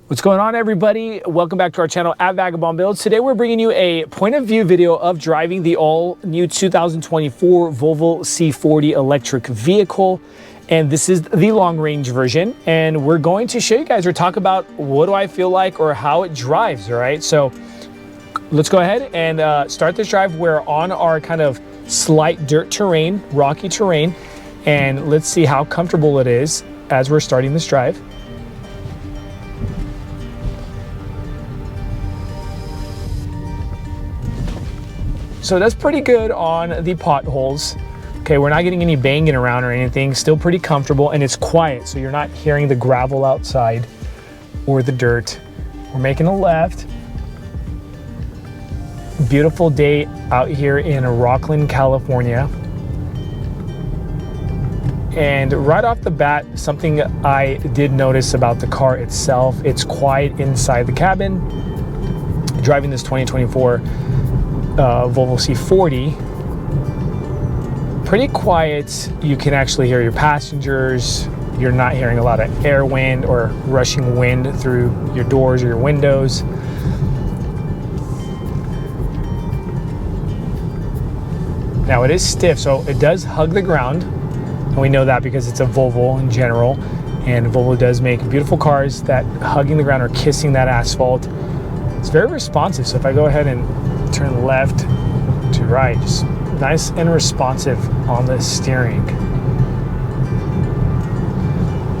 What's going on, everybody? Welcome back to our channel at Vagabond Builds. Today we're bringing you a point of view video of driving the all new 2024 Volvo C40 electric vehicle. And this is the long range version. And we're going to show you guys or talk about what do I feel like or how it drives, all right? So let's go ahead and start this drive. We're on our kind of slight dirt terrain, rocky terrain. And let's see how comfortable it is as we're starting this drive. So that's pretty good on the potholes. Okay, we're not getting any banging around or anything. Still pretty comfortable, and it's quiet, so you're not hearing the gravel outside or the dirt. We're making a left. Beautiful day out here in Rocklin, California. And right off the bat, something I did notice about the car itself, it's quiet inside the cabin. Driving this 2024 Volvo C40, pretty quiet. You can actually hear your passengers. You're not hearing a lot of air wind or rushing wind through your doors or your windows. Now it is stiff, so it does hug the ground, and we know that because it's a Volvo in general, and Volvo does make beautiful cars that hugging the ground or kissing that asphalt. It's very responsive, so if I go ahead and turn left to right, just nice and responsive on the steering.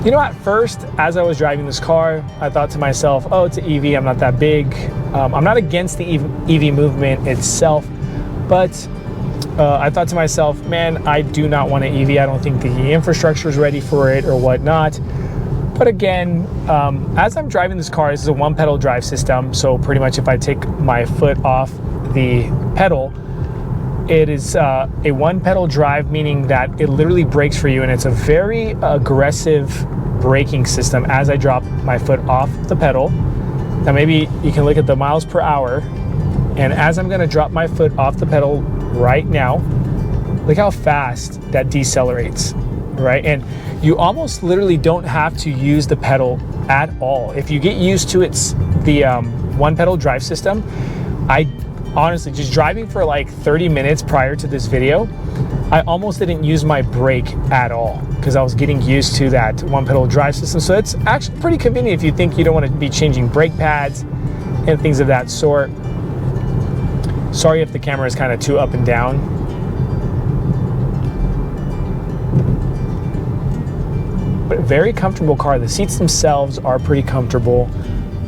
You know, at first, as I was driving this car, I thought to myself, oh, it's an EV, I'm not that big. I'm not against the EV movement itself, but I thought to myself, man, I do not want an EV. I don't think the infrastructure is ready for it or whatnot. But again, as I'm driving this car, this is a one pedal drive system. So pretty much if I take my foot off the pedal, it is a one pedal drive, meaning that it literally brakes for you. And it's a very aggressive braking system as I drop my foot off the pedal. Now maybe you can look at the miles per hour. And as I'm gonna drop my foot off the pedal right now, look how fast that decelerates, right? And you almost literally don't have to use the pedal at all. If you get used to the one pedal drive system, I honestly, just driving for like 30 minutes prior to this video, I almost didn't use my brake at all because I was getting used to that one pedal drive system. So it's actually pretty convenient if you think you don't want to be changing brake pads and things of that sort. Sorry if the camera is kind of too up and down. But a very comfortable car. The seats themselves are pretty comfortable.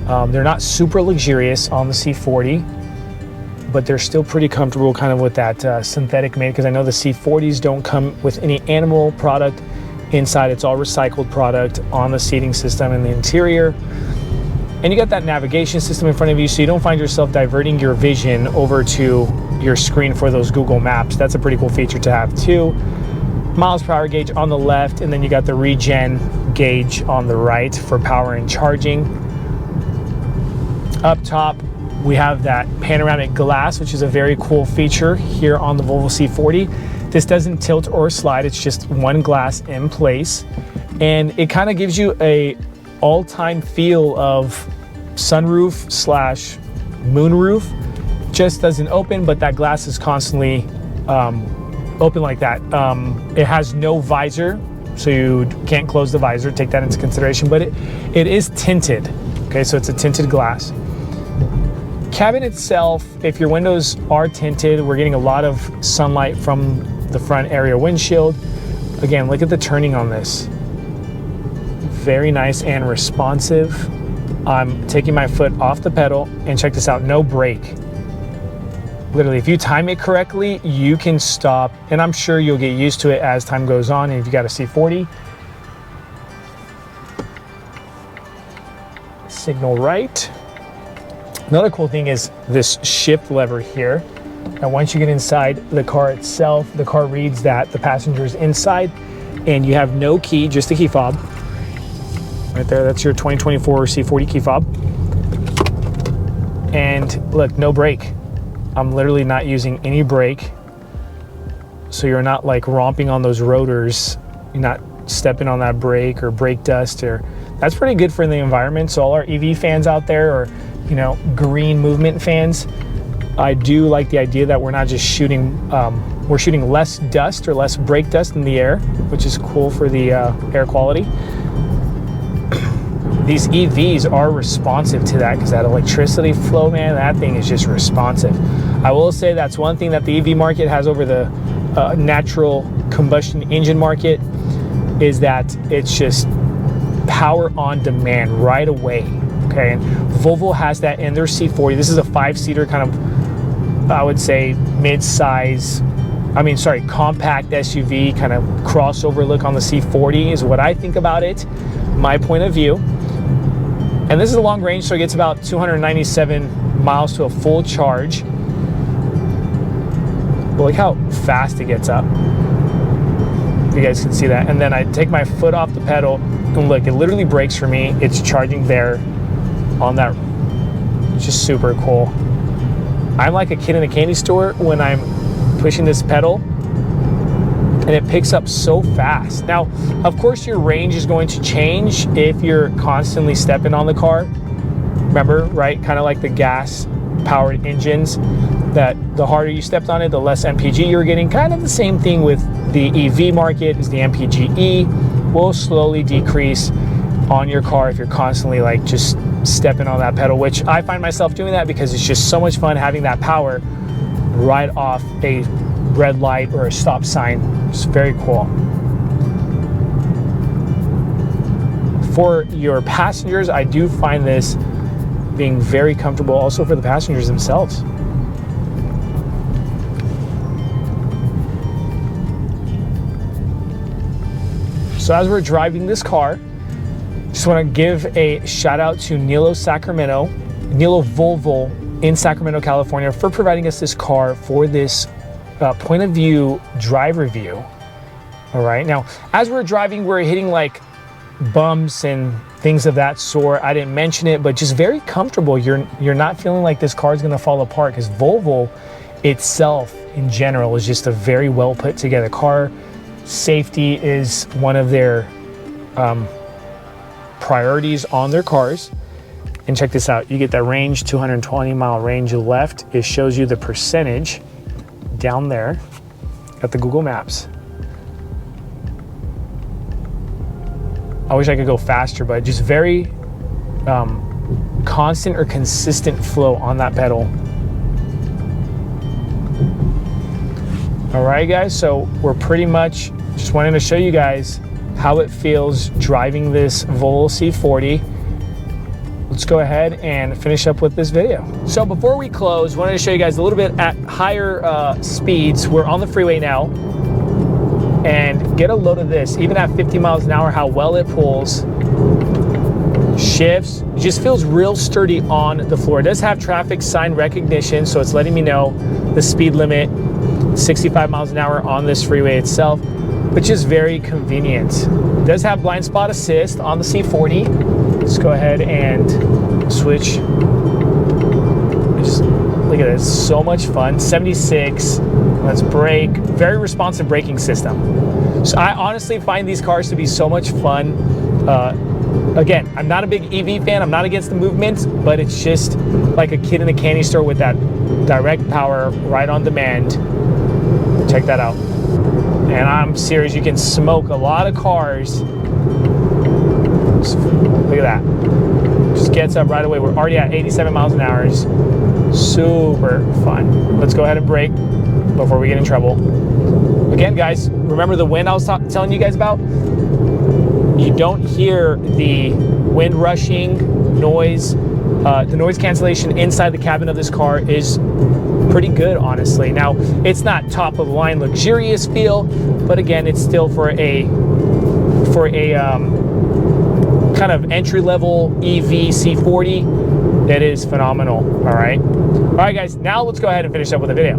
They're not super luxurious on the C40, but they're still pretty comfortable kind of with that synthetic made, because I know the C40s don't come with any animal product inside. It's all recycled product on the seating system and the interior. And you got that navigation system in front of you, so you don't find yourself diverting your vision over to your screen for those Google Maps. That's a pretty cool feature to have too. Miles per hour gauge on the left, and then you got the regen gauge on the right for power and charging. Up top, we have that panoramic glass, which is a very cool feature here on the Volvo C40. This doesn't tilt or slide, it's just one glass in place. And it kind of gives you a all-time feel of sunroof slash moonroof. Just doesn't open, but that glass is constantly open like that. It has no visor, so you can't close the visor. Take that into consideration, but it is tinted. Okay, so it's a tinted glass. Cabin itself, if your windows are tinted, we're getting a lot of sunlight from the front area windshield. Again, look at the turning on this. Very nice and responsive. I'm taking my foot off the pedal, and check this out, no brake. Literally, if you time it correctly, you can stop, and I'm sure you'll get used to it as time goes on. And if you got a C40, signal right. Another cool thing is this shift lever here. And once you get inside the car itself, the car reads that the passenger is inside, and you have no key, just a key fob. Right there, that's your 2024 C40 key fob. And look, no brake. I'm literally not using any brake. So you're not like romping on those rotors. You're not stepping on that brake or brake dust or that's pretty good for the environment. So all our EV fans out there, or, you know, green movement fans, I do like the idea that we're not just shooting, we're shooting less dust or less brake dust in the air, which is cool for the air quality. These EVs are responsive to that, because that electricity flow, man, that thing is just responsive. I will say that's one thing that the EV market has over the natural combustion engine market, is that it's just power on demand right away. Okay, and Volvo has that in their C40. This is a 5-seater kind of, I would say, mid-size, compact SUV, kind of crossover look on the C40 is what I think about it, my point of view. And this is a long range, so it gets about 297 miles to a full charge. But look how fast it gets up. You guys can see that. And then I take my foot off the pedal, and look, it literally brakes for me. It's charging there on that. It's just super cool. I'm like a kid in a candy store when I'm pushing this pedal, and it picks up so fast. Now, of course, your range is going to change if you're constantly stepping on the car. Remember, right? Kind of like the gas-powered engines, that the harder you stepped on it, the less MPG you're getting. Kind of the same thing with the EV market, is the MPGe will slowly decrease on your car if you're constantly like just stepping on that pedal, which I find myself doing that because it's just so much fun having that power right off a red light or a stop sign. It's very cool. For your passengers, I do find this being very comfortable, also for the passengers themselves. So as we're driving this car, just want to give a shout out to Nilo Volvo in Sacramento, California, for providing us this car for this point of view drive review. All right, now as we're driving, we're hitting like bumps and things of that sort. I didn't mention it, but just very comfortable. You're not feeling like this car is going to fall apart, because Volvo itself in general is just a very well put together car. Safety is one of their priorities on their cars. And check this out, you get that range, 220 mile range left. It shows you the percentage down there at the Google Maps. I wish I could go faster, but just very constant or consistent flow on that pedal. All right, guys, so we're pretty much just wanting to show you guys how it feels driving this Volvo C40. Let's go ahead and finish up with this video. So before we close, wanted to show you guys a little bit at higher speeds. We're on the freeway now, and get a load of this. Even at 50 miles an hour, how well it pulls, shifts, it just feels real sturdy on the floor. It does have traffic sign recognition, so it's letting me know the speed limit, 65 miles an hour on this freeway itself, which is very convenient. It does have blind spot assist on the C40. Let's go ahead and switch. Just look at this, so much fun. 76, let's brake. Very responsive braking system. So I honestly find these cars to be so much fun. Again, I'm not a big EV fan, I'm not against the movement, but it's just like a kid in a candy store with that direct power right on demand. Check that out. And I'm serious, you can smoke a lot of cars. Look at that. Just gets up right away. We're already at 87 miles an hour. Super fun. Let's go ahead and brake before we get in trouble. Again, guys, remember the wind I was telling you guys about? You don't hear the wind rushing noise. The noise cancellation inside the cabin of this car is pretty good, honestly. Now, it's not top of the line luxurious feel, but again, it's still for a kind of entry-level EV C40 that is phenomenal. All right, guys, now let's go ahead and finish up with the video.